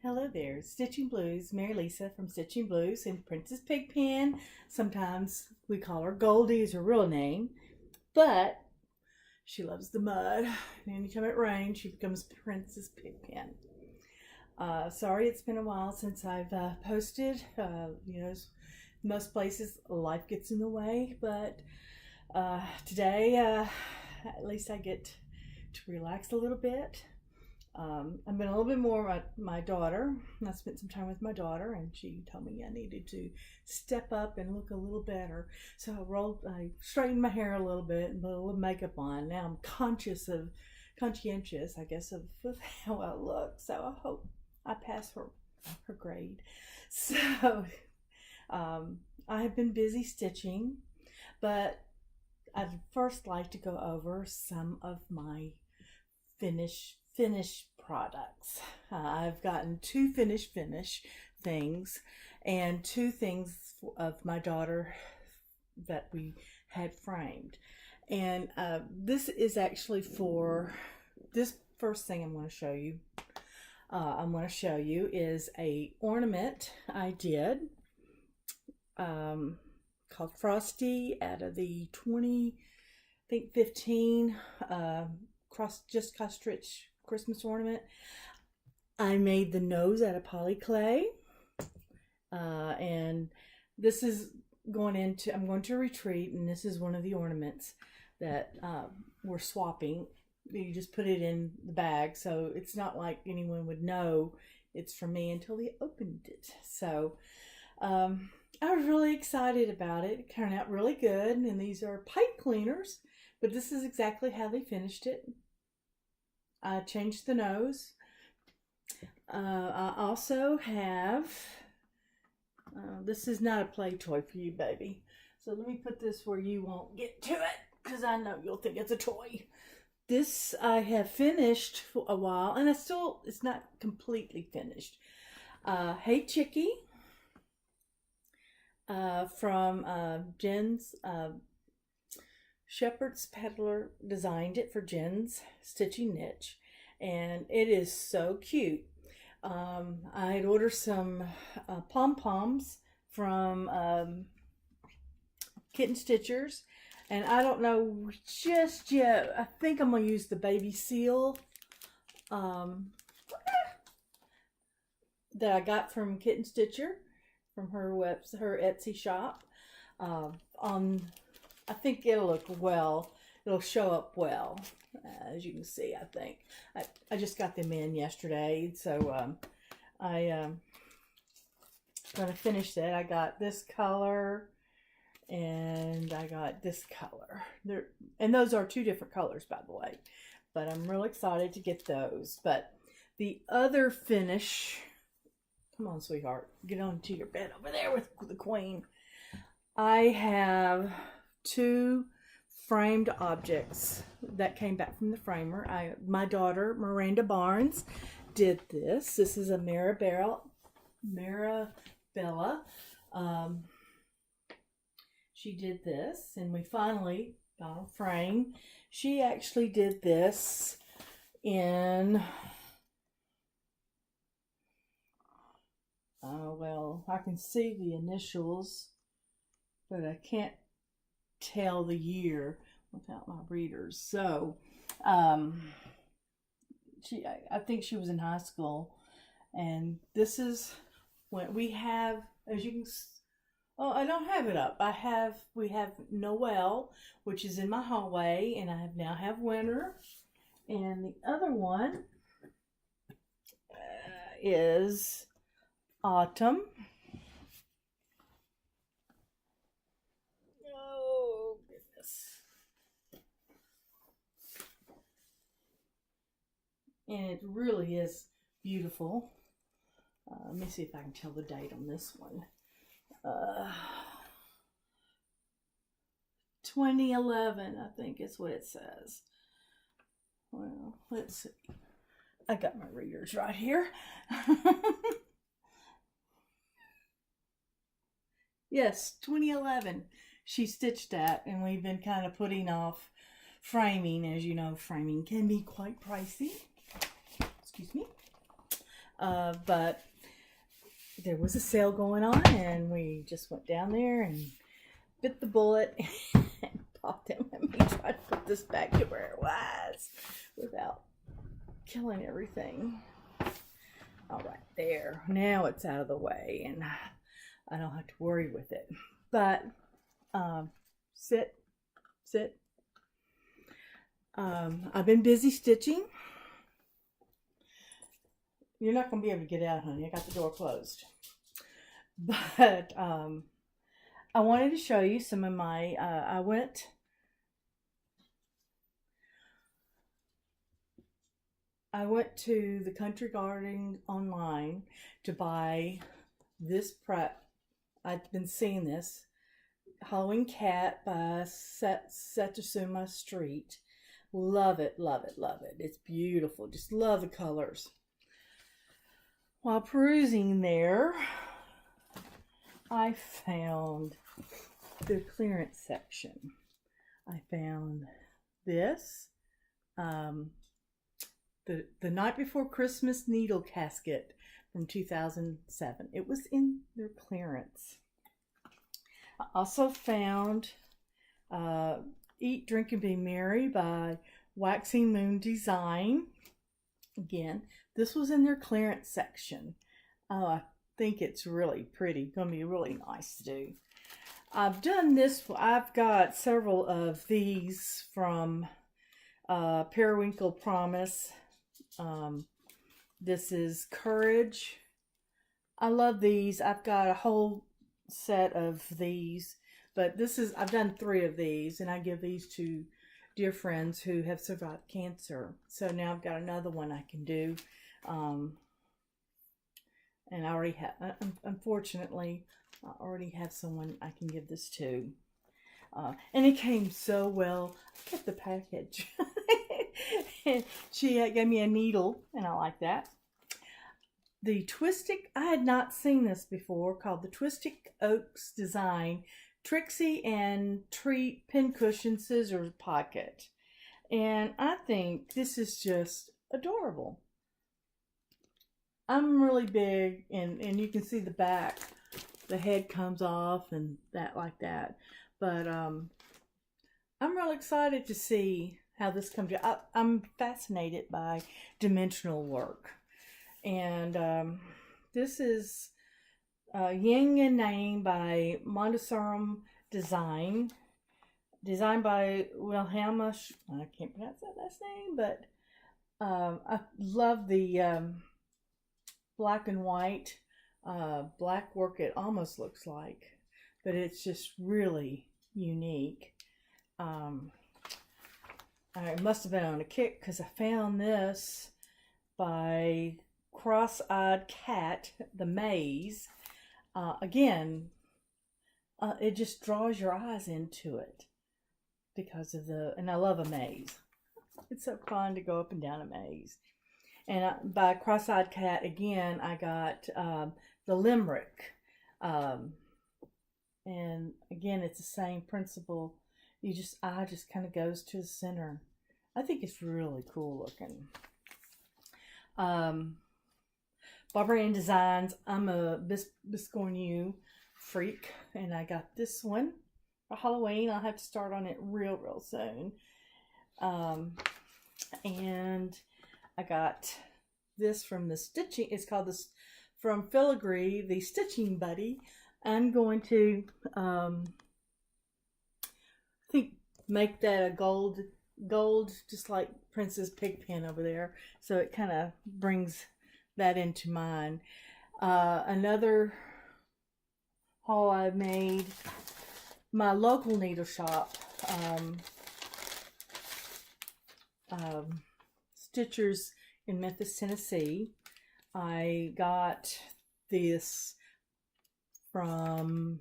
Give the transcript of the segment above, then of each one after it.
Hello there, Stitching Blues, Mary Lisa from Stitching Blues and Princess Pigpen. Sometimes we call her Goldie is her real name, but she loves the mud. And anytime it rains, she becomes Princess Pigpen. Sorry, it's been a while since I've posted. Most places life gets in the way, but today at least I get to relax a little bit. I've been a little bit more with my daughter. I spent some time with my daughter, and she told me I needed to step up and look a little better. So I straightened my hair a little bit and put a little makeup on. Now I'm conscientious, I guess, of how I look. So I hope I pass her grade. So I have been busy stitching, but I'd first like to go over some of my finished products. I've gotten two finish things and two things of my daughter that we had framed. And this is actually for this first thing I'm going to show you is a ornament I did called Frosty out of the 15 cross stitch Christmas ornament. I made the nose out of poly clay, and this is I'm going to retreat, and this is one of the ornaments that we're swapping. You just put it in the bag, so it's not like anyone would know it's from me until they opened it. So I was really excited about it. It turned out really good, and these are pipe cleaners, but this is exactly how they finished it. I changed the nose. I also have, this is not a play toy for you, baby. So let me put this where you won't get to it, because I know you'll think it's a toy. This I have finished for a while, and it's not completely finished. Hey Chickie from Jen's Shepherd's Peddler designed it for Jen's stitching niche, and it is so cute. I had ordered some pom-poms from Kitten Stitchers, and I don't know just yet. I think I'm going to use the baby seal that I got from Kitten Stitcher from her Etsy shop. I think it'll look well. It'll show up well, as you can see. I think I just got them in yesterday, so I'm gonna finish that. I got this color, and I got this color. And those are two different colors, by the way. But I'm real excited to get those. But the other finish, come on, sweetheart, get onto your bed over there with the queen. I have two framed objects that came back from the framer. My daughter Miranda Barnes did this. This is a Marabella. She did this, and we finally got a frame. She actually did this in, well, I can see the initials, but I can't tell the year without my readers. So I think she was in high school, and this is what we have. As you can, I don't have it up. We have Noel, which is in my hallway, and I now have winter, and the other one is autumn. And it really is beautiful. Let me see if I can tell the date on this one. 2011, I think is what it says. Well, let's see. I got my readers right here. Yes, 2011. She stitched that, and we've been kind of putting off framing. As you know, framing can be quite pricey. Excuse me. But there was a sale going on, and we just went down there and bit the bullet and popped it. Let me try to put this back to where it was without killing everything. All right, there. Now it's out of the way, and I don't have to worry with it. But sit. I've been busy stitching. You're not going to be able to get out, honey. I got the door closed. But I wanted to show you some of my, I went to the Country Garden online to buy this prep. I've been seeing this. Halloween Cat by Satsuma Street. Love it, love it, love it. It's beautiful. Just love the colors. While perusing there, I found the clearance section. I found this. The Night Before Christmas needle casket from 2007. It was in their clearance. I also found Eat, Drink, and Be Merry by Waxing Moon Design. Again, this was in their clearance section. Oh, I think it's really pretty. Going to be really nice to do. I've done this. I've got several of these from Periwinkle Promise. This is Courage. I love these. I've got a whole set of these, but I've done 3 of these, and I give these to dear friends who have survived cancer. So now I've got another one I can do. And I already have, unfortunately, I already have someone I can give this to. And it came so well. I kept the package. And she gave me a needle, and I like that. The Twistic, I had not seen this before, called the Twistic Oaks Design Trixie and Treat Pincushion Scissors Pocket. And I think this is just adorable. I'm really big, and you can see the back. The head comes off and that like that. But I'm real excited to see how this comes out. I'm fascinated by dimensional work. And this is Yin and Yang by Montessori Design. Designed by Wilhelma, I can't pronounce that last name, but I love the black and white black work it almost looks like, but it's just really unique. I must have been on a kick because I found this by Cross-Eyed Cat, The Maze. Again, it just draws your eyes into it because of and I love a maze. It's so fun to go up and down a maze. And by Cross-Eyed Cat, again, I got the limerick. And again, it's the same principle. Eye just kind of goes to the center. I think it's really cool looking. Barbara Ann Designs. I'm a Biscornu freak, and I got this one for Halloween. I'll have to start on it real soon. And I got this from the stitching. It's called this from Filigree, the Stitching Buddy. I'm going to make that a gold, just like Princess Pigpen over there. So it kind of brings that into mine. Another haul I made, my local needle shop, Stitchers in Memphis, Tennessee. I got this from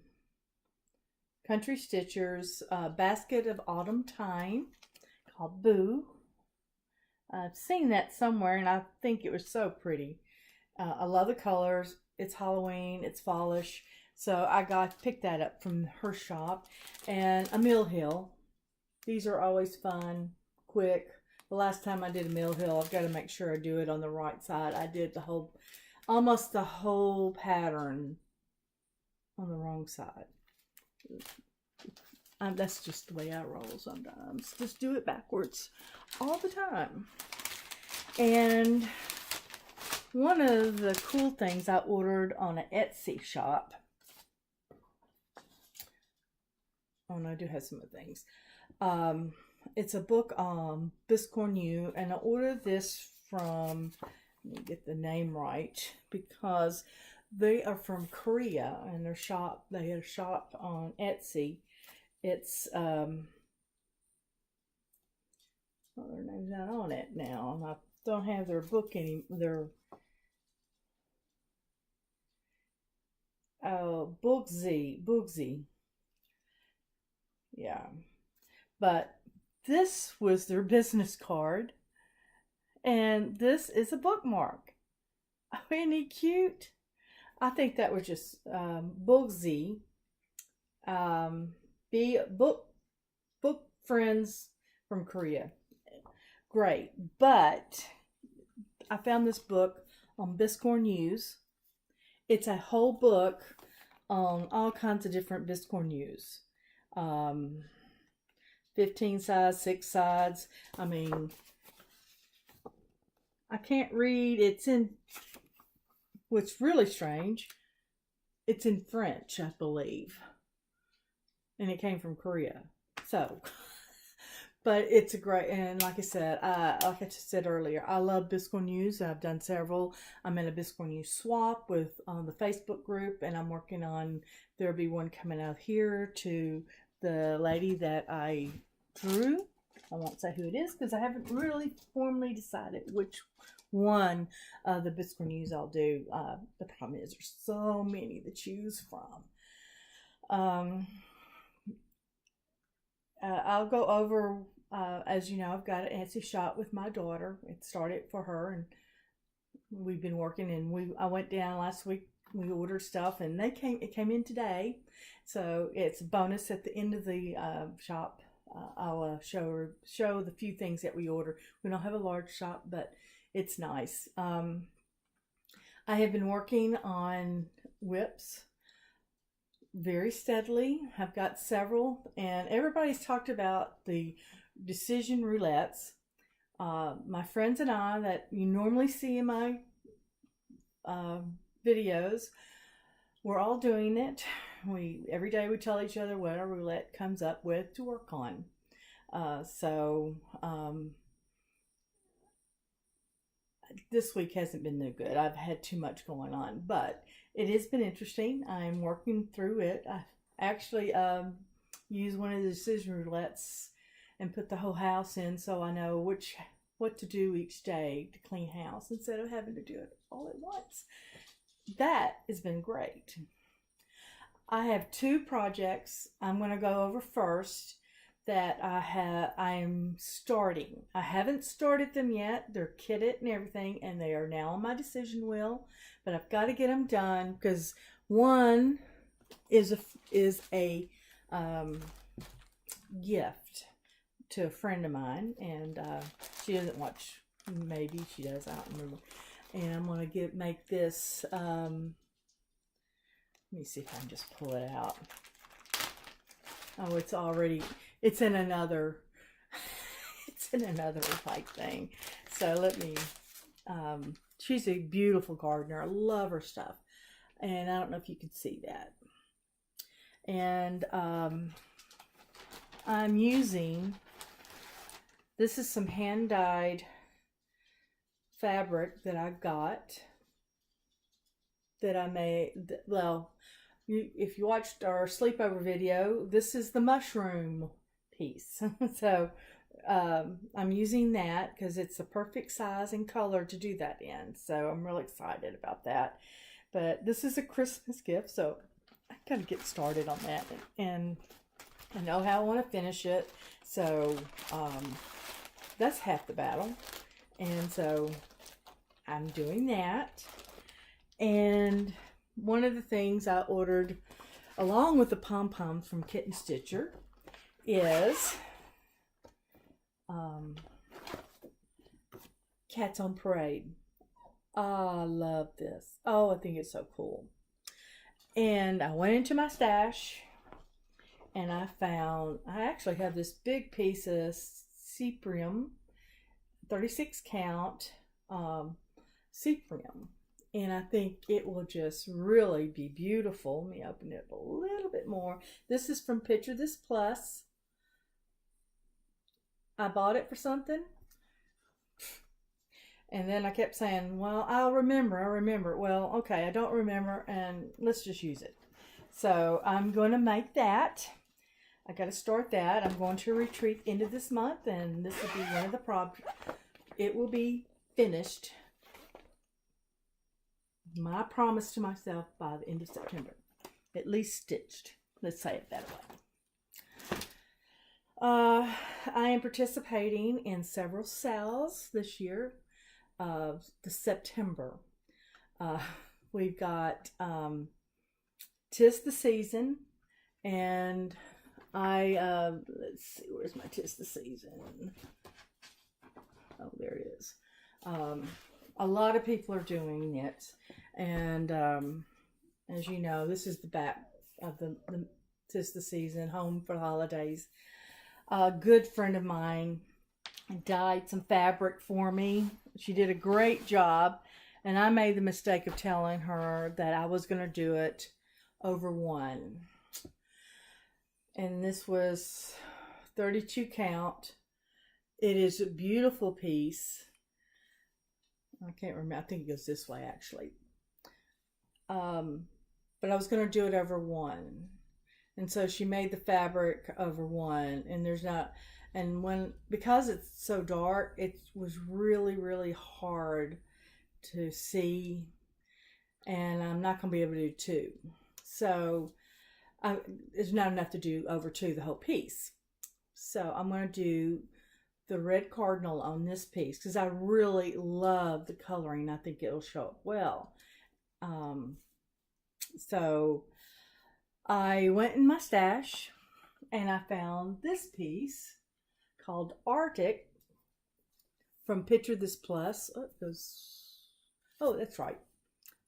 Country Stitchers, Basket of Autumn Time, called Boo. I've seen that somewhere, and I think it was so pretty. I love the colors. It's Halloween. It's fallish. So I picked that up from her shop. And a Mill Hill. These are always fun, quick. The last time I did a Mill Hill, I've got to make sure I do it on the right side. I did the whole almost the whole pattern on the wrong side. That's just the way I roll sometimes. Just do it backwards all the time. And one of the cool things I ordered on an Etsy shop. Oh no, I do have some other things. It's a book on Biscornu, and I ordered this from, let me get the name right, because they are from Korea, and they had a shop on Etsy. It's well, their name's not on it now, and I don't have their book anymore. Boogsy. Yeah. But this was their business card, and this is a bookmark. Isn't he cute? I think that was just Boogsy. Be book friends from Korea. Great. But I found this book on Biscornu. It's a whole book on all kinds of different Biscornus. 15 sides, 6 sides. I mean, I can't read. It's in, what's really strange, it's in French, I believe. And it came from Korea. So, but it's a great, and like I said, like I just said earlier, I love Biscornus. I've done several. I'm in a Biscornu swap with on the Facebook group, and I'm working on, there'll be one coming out here to the lady that I drew. I won't say who it is because I haven't really formally decided which one of the Biscornus I'll do. The problem is there's so many to choose from. I'll go over, as you know, I've got an Etsy shop with my daughter. It started for her, and we've been working, and I went down last week. We ordered stuff, and it came in today. So it's a bonus at the end of the shop. I'll show the few things that we order. We don't have a large shop, but it's nice. I have been working on whips very steadily. I've got several, and everybody's talked about the decision roulettes. My friends and I that you normally see in my videos, we're all doing it. Every day we tell each other what our roulette comes up with to work on. This week hasn't been no good. I've had too much going on, but it has been interesting. I'm working through it. I actually use one of the decision roulettes and put the whole house in, so I know what to do each day to clean house instead of having to do it all at once. That has been great. I have 2 projects I'm going to go over first that I'm starting. I haven't started them yet. They're kitted and everything, and they are now on my decision wheel, but I've got to get them done because one is a gift to a friend of mine, and she doesn't watch. Maybe she does. I don't remember. And I'm going to make this. Let me see if I can just pull it out. Oh, it's in another like thing. So let me, she's a beautiful gardener. I love her stuff. And I don't know if you can see that. And I'm using, this is some hand-dyed fabric that I've got that I made. Well, if you watched our sleepover video, this is the mushroom piece. So I'm using that because it's the perfect size and color to do that in. So I'm really excited about that. But this is a Christmas gift, so I gotta get started on that, and I know how I want to finish it. So that's half the battle, and so I'm doing that. And one of the things I ordered along with the pom-poms from BendyStitcher is Cats on Parade. I love this. Oh, I think it's so cool. And I went into my stash and I actually have this big piece of cyprium, 36 count cyprium. And I think it will just really be beautiful. Let me open it up a little bit more. This is from Picture This Plus. I bought it for something. And then I kept saying, well, I'll remember. Well, okay, I don't remember, and let's just use it. So I'm going to make that. I got to start that. I'm going to retreat into this month, and this will be one of the projects. It will be finished. My promise to myself by the end of September. At least stitched. Let's say it that way. I am participating in several sales this year. The September. We've got 'Tis the Season, and let's see, where's my 'Tis the Season? Oh, there it is. A lot of people are doing it, and as you know, this is the back of the 'Tis the Season, Home for the Holidays. A good friend of mine dyed some fabric for me. She did a great job, and I made the mistake of telling her that I was going to do it over one. And this was 32 count. It is a beautiful piece. I can't remember. I think it goes this way actually. But I was going to do it over one. And so she made the fabric over one, and there's not, and because it's so dark, it was really, really hard to see, and I'm not going to be able to do two. So there's not enough to do over two, the whole piece. So I'm going to do the red cardinal on this piece because I really love the coloring. I think it'll show up well. So I went in my stash and I found this piece called Arctic from Picture This Plus. Oh, that's right.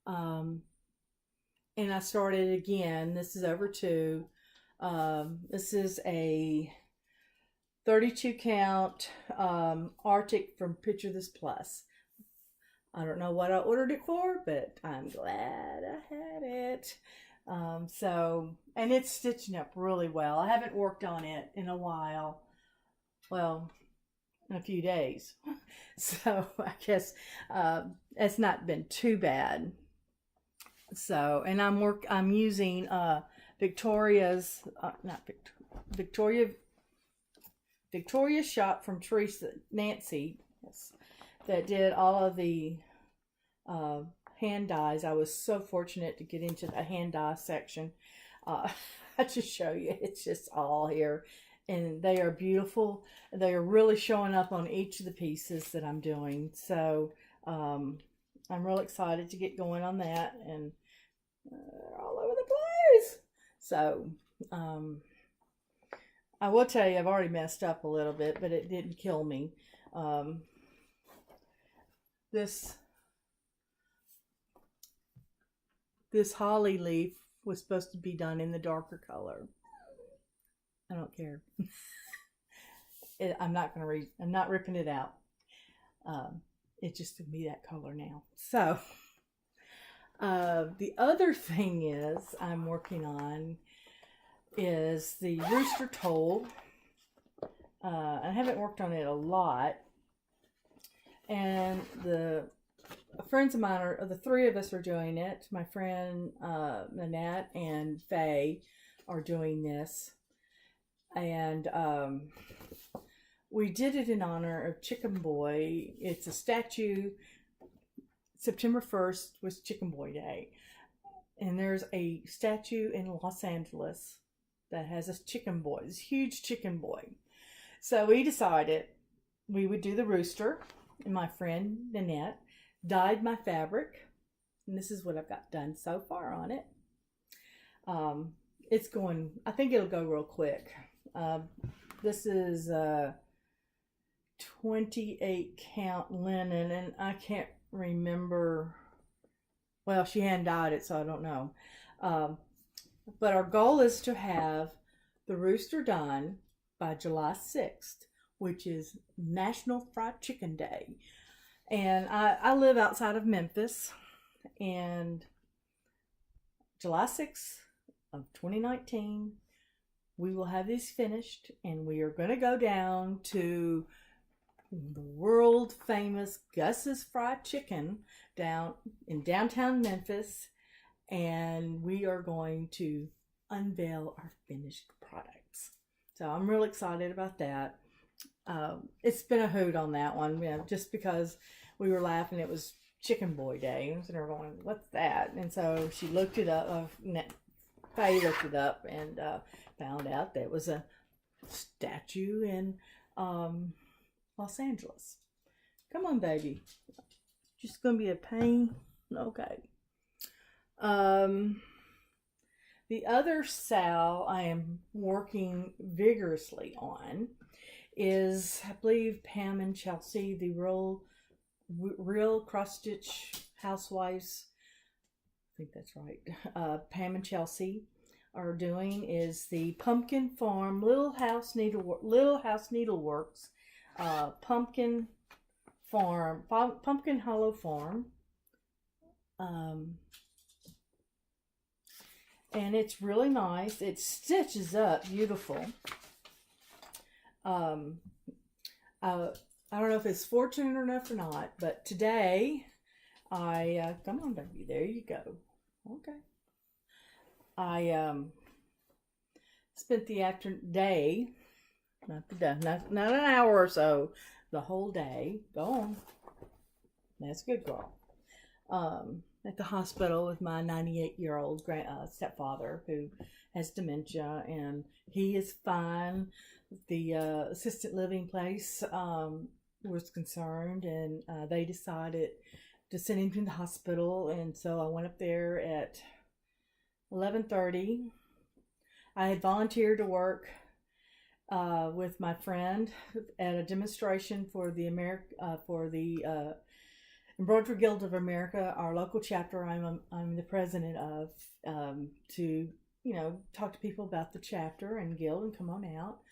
And I started again. This is over two. This is a 32 count Arctic from Picture This Plus. I don't know what I ordered it for, but I'm glad I had it. And it's stitching up really well. I haven't worked on it in a while. Well, in a few days. So I guess it's not been too bad. So, and I'm using Victoria's shop from Nancy, yes, that did all of the hand dyes. I was so fortunate to get into the hand dye section. I just show you, it's just all here, and they are beautiful. They are really showing up on each of the pieces that I'm doing. So I'm real excited to get going on that, and all over the place. So I will tell you, I've already messed up a little bit, but it didn't kill me. This holly leaf was supposed to be done in the darker color. I don't care. I'm not ripping it out. It's just to be that color now. So the other thing I'm working on is the Rooster toll. I haven't worked on it a lot, and the friends of mine the three of us are doing it. My friend Nanette and Faye are doing this, and we did it in honor of Chicken Boy. It's a statue. September 1st was Chicken Boy Day, and there's a statue in Los Angeles that has a chicken boy, this huge chicken boy. So we decided we would do the rooster, and my friend Nanette dyed my fabric, and this is what I've got done so far on it. It's going, I think it'll go real quick. This is 28 count linen, and I can't remember. Well, she hadn't dyed it, so I don't know. But our goal is to have the Rooster done by July 6th, which is National Fried Chicken Day. And I live outside of Memphis, and July 6th of 2019, we will have these finished, and we are going to go down to the world famous Gus's Fried Chicken down in downtown Memphis, and we are going to unveil our finished products. So I'm really excited about that. It's been a hoot on that one, just because we were laughing. It was Chicken Boy Day, and they're going, "What's that?" And so she looked it up. Faye looked it up and found out that it was a statue in Los Angeles. Come on, baby. Just gonna be a pain. Okay. The other sow I am working vigorously on is, I believe, Pam and Chelsea, the real cross-stitch housewives. I think that's right. Pam and Chelsea are doing is the Pumpkin Farm Little House Needleworks Pumpkin Farm, Pumpkin Hollow Farm. And it's really nice. It stitches up beautiful. I don't know if it's fortunate enough or not, but today come on, baby, there you go. Okay. I spent the day, not an hour or so, the whole day. Go on. That's good, girl. At the hospital with my 98-year-old stepfather who has dementia, and he is fine. The assisted living place was concerned, and they decided to send him to the hospital, and so I went up there at 11:30. I had volunteered to work with my friend at a demonstration for the Embroidery Guild of America, our local chapter. I'm the president of, to talk to people about the chapter and guild and come on out.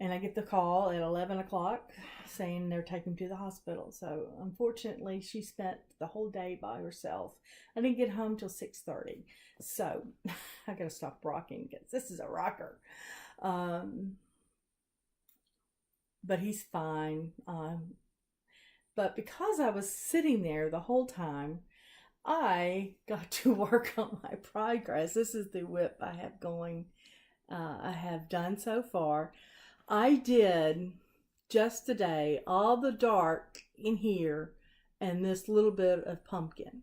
And I get the call at 11 o'clock saying they're taking him to the hospital. So unfortunately, she spent the whole day by herself. I didn't get home till 6:30. So I gotta stop rocking because this is a rocker. But he's fine. But because I was sitting there the whole time, I got to work on my progress. This is the whip I have going. I have done so far. I did just today all the dark in here and this little bit of pumpkin.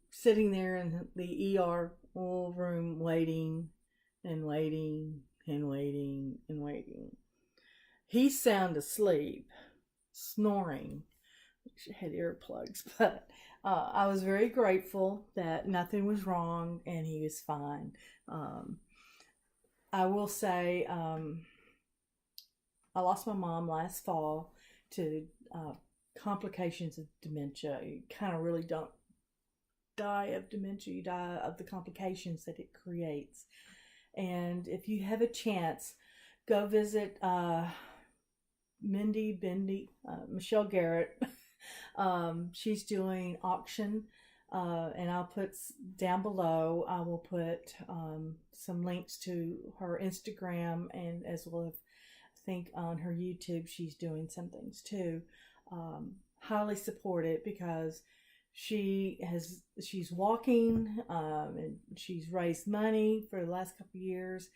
Sitting there in the ER room waiting and waiting and waiting and waiting. He's sound asleep, snoring. She had earplugs, but I was very grateful that nothing was wrong and he was fine. I will say I lost my mom last fall to complications of dementia. You kind of really don't die of dementia, you die of the complications that it creates. And if you have a chance, go visit Michelle Garrett. She's doing auction, and I'll put down below, I will put some links to her Instagram, and as well as I think on her YouTube she's doing some things too. Highly support it because she's walking, and she's raised money for the last couple of years,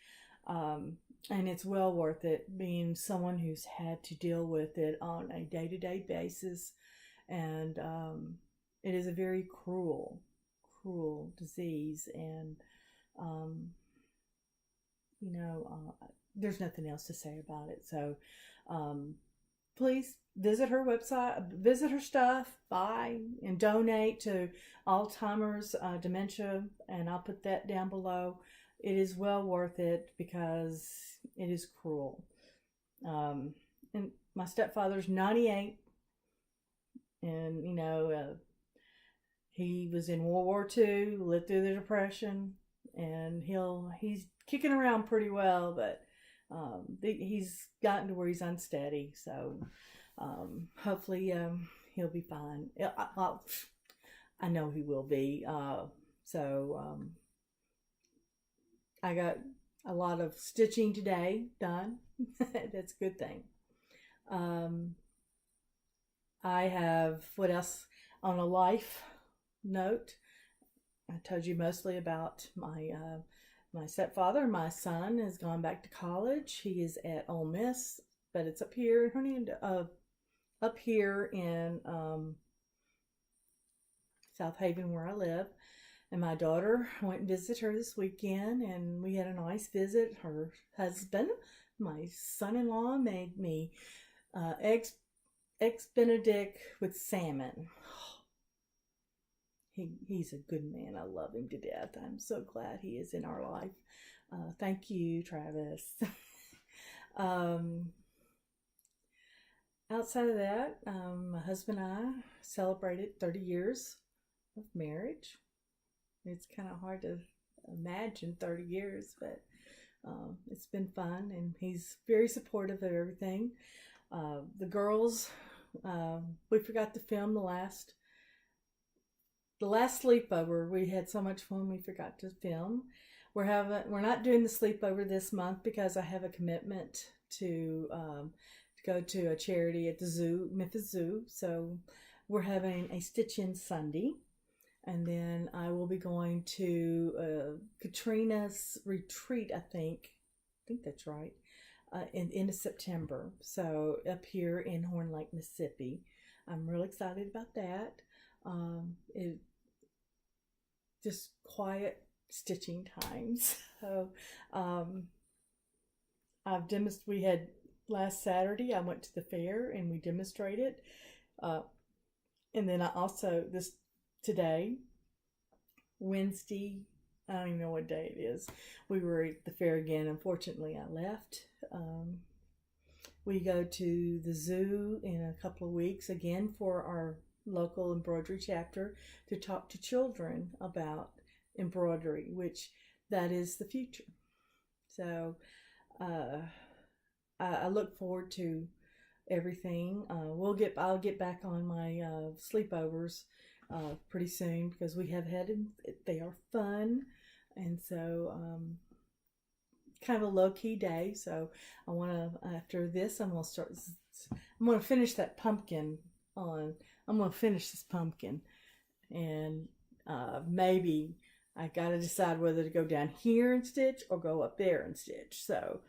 and it's well worth it, being someone who's had to deal with it on a day-to-day basis. And it is a very cruel disease, and there's nothing else to say about it. So please visit her website, visit her stuff, buy and donate to Alzheimer's dementia, and I'll put that down below. It is well worth it because it is cruel. And my stepfather's 98. And, you know, he was in World War II, lived through the Depression, and he's kicking around pretty well, but he's gotten to where he's unsteady. So hopefully he'll be fine. I know he will be. I got a lot of stitching today done. That's a good thing. I have, what else? On a life note, I told you mostly about my stepfather. My son has gone back to college. He is at Ole Miss, but it's up here in Hernando, up here in South Haven, where I live. And my daughter went and visited her this weekend, and we had a nice visit. Her husband, my son-in-law, made me eggs Benedict with salmon. He's a good man. I love him to death. I'm so glad he is in our life. Thank you, Travis. Outside of that, my husband and I celebrated 30 years of marriage. It's kind of hard to imagine 30 years, but it's been fun, and he's very supportive of everything. The girls, we forgot to film the last sleepover. We had so much fun, we forgot to film. We're not doing the sleepover this month because I have a commitment to go to a charity at the zoo, Memphis Zoo. So we're having a Stitch-In Sunday. And then I will be going to Katrina's retreat, I think that's right, in end of September. So up here in Horn Lake, Mississippi. I'm really excited about that. It just quiet stitching times. So we had last Saturday, I went to the fair and we demonstrated. And then I also, today, Wednesday, I don't even know what day it is, we were at the fair again. Unfortunately, I left. We go to the zoo in a couple of weeks again for our local embroidery chapter to talk to children about embroidery, which that is the future. So I look forward to everything. I'll get back on my sleepovers pretty soon, because we have they are fun, and so kind of a low-key day. So I want to, after this, I'm going to finish that pumpkin I'm going to finish this pumpkin, and maybe I got to decide whether to go down here and stitch or go up there and stitch. So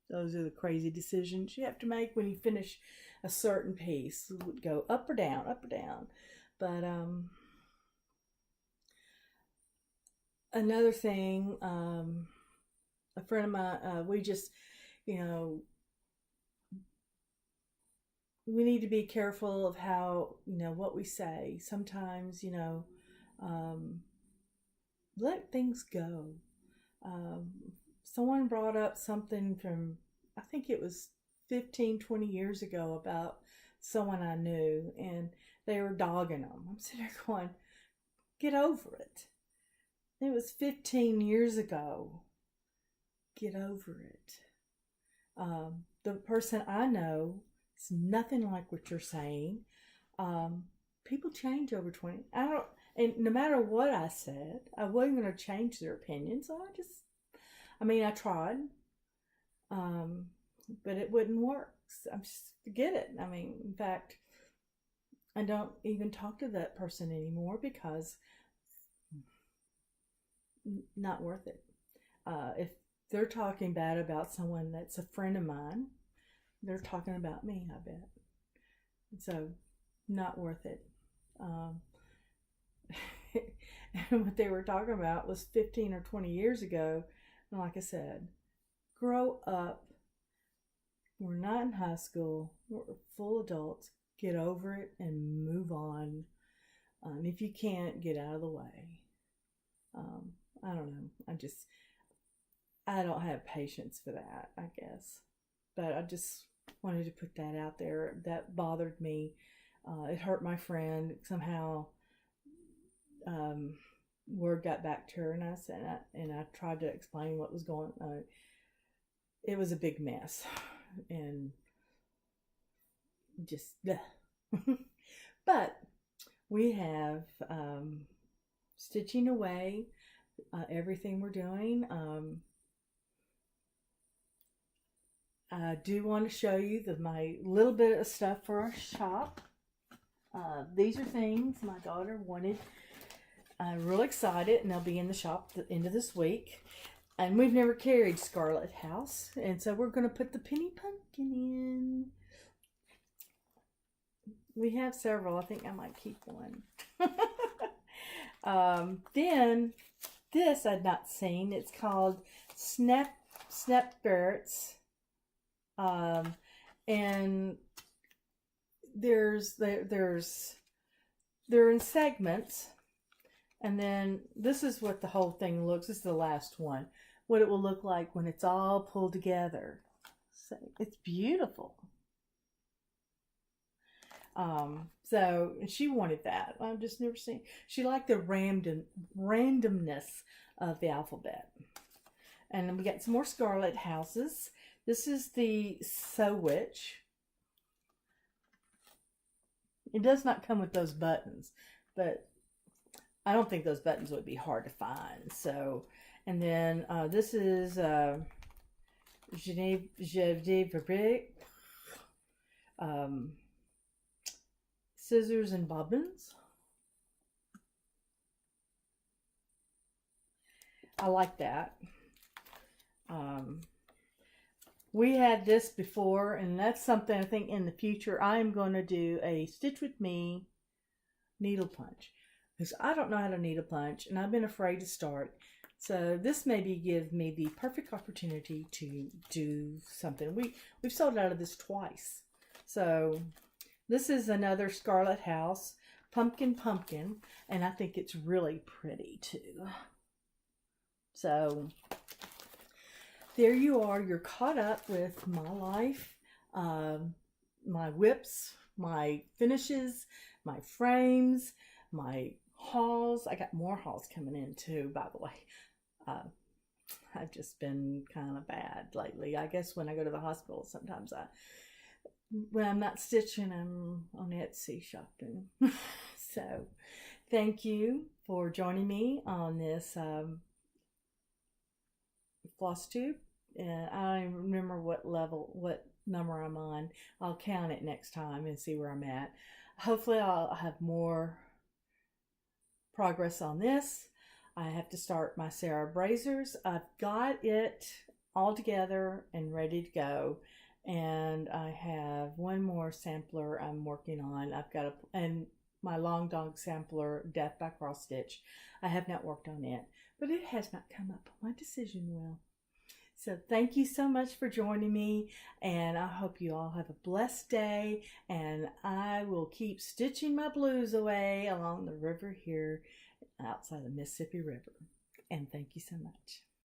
those are the crazy decisions you have to make when you finish a certain piece. Go up or down, up or down. But another thing, a friend of mine, we just, we need to be careful of how, what we say. Sometimes, let things go. Someone brought up something from, I think it was 15, 20 years ago, about someone I knew, and they were dogging them. I'm sitting there going, get over it. It was 15 years ago. Get over it. The person I know is nothing like what you're saying. People change over 20. And no matter what I said, I wasn't going to change their opinion. So I tried. But it wouldn't work. I'm just, forget it. In fact, I don't even talk to that person anymore, because not worth it. If they're talking bad about someone that's a friend of mine, they're talking about me, I bet. So, not worth it. And what they were talking about was 15 or 20 years ago. And like I said, grow up. We're not in high school. We're full adults. Get over it and move on. If you can't, get out of the way. I don't know. I don't have patience for that, I guess. But wanted to put that out there. That bothered me. It hurt my friend somehow. Word got back to her, and I tried to explain what was going on. It was a big mess, and just but we have stitching away everything we're doing. I do want to show you my little bit of stuff for our shop. These are things my daughter wanted. I'm real excited, and they'll be in the shop at the end of this week. And we've never carried Scarlet House, and so we're going to put the penny pumpkin in. We have several. I think I might keep one. Then this I'd not seen. It's called Snap Barrett's, and they're in segments. And then this is what the whole thing looks. This is the last one. What it will look like when it's all pulled together. So it's beautiful. So she wanted that. I've just never seen. She liked the randomness of the alphabet. And then we got some more Scarlet Houses. This is the Sew Witch. It does not come with those buttons, but I don't think those buttons would be hard to find. So, and then this is Genève Fabric, scissors and bobbins. I like that. We had this before, and that's something I think in the future I'm going to do a Stitch With Me needle punch. Because I don't know how to needle punch, and I've been afraid to start. So this maybe gives me the perfect opportunity to do something. We've sold out of this twice. So this is another Scarlet House, Pumpkin, and I think it's really pretty too. So there you are. You're caught up with my life, my whips, my finishes, my frames, my hauls. I got more hauls coming in too, by the way. I've just been kind of bad lately. I guess when I go to the hospital, sometimes when I'm not stitching, I'm on Etsy shopping. So thank you for joining me on this FlossTube. And I don't remember what number I'm on. I'll count it next time and see where I'm at. Hopefully I'll have more progress on this. I have to start my Sarah Brazers. I've got it all together and ready to go. And I have one more sampler I'm working on. And my Long Dog sampler, Death by Cross Stitch. I have not worked on it, but it has not come up on my decision wheel. So thank you so much for joining me, and I hope you all have a blessed day, and I will keep stitching my blues away along the river here outside the Mississippi River. And thank you so much.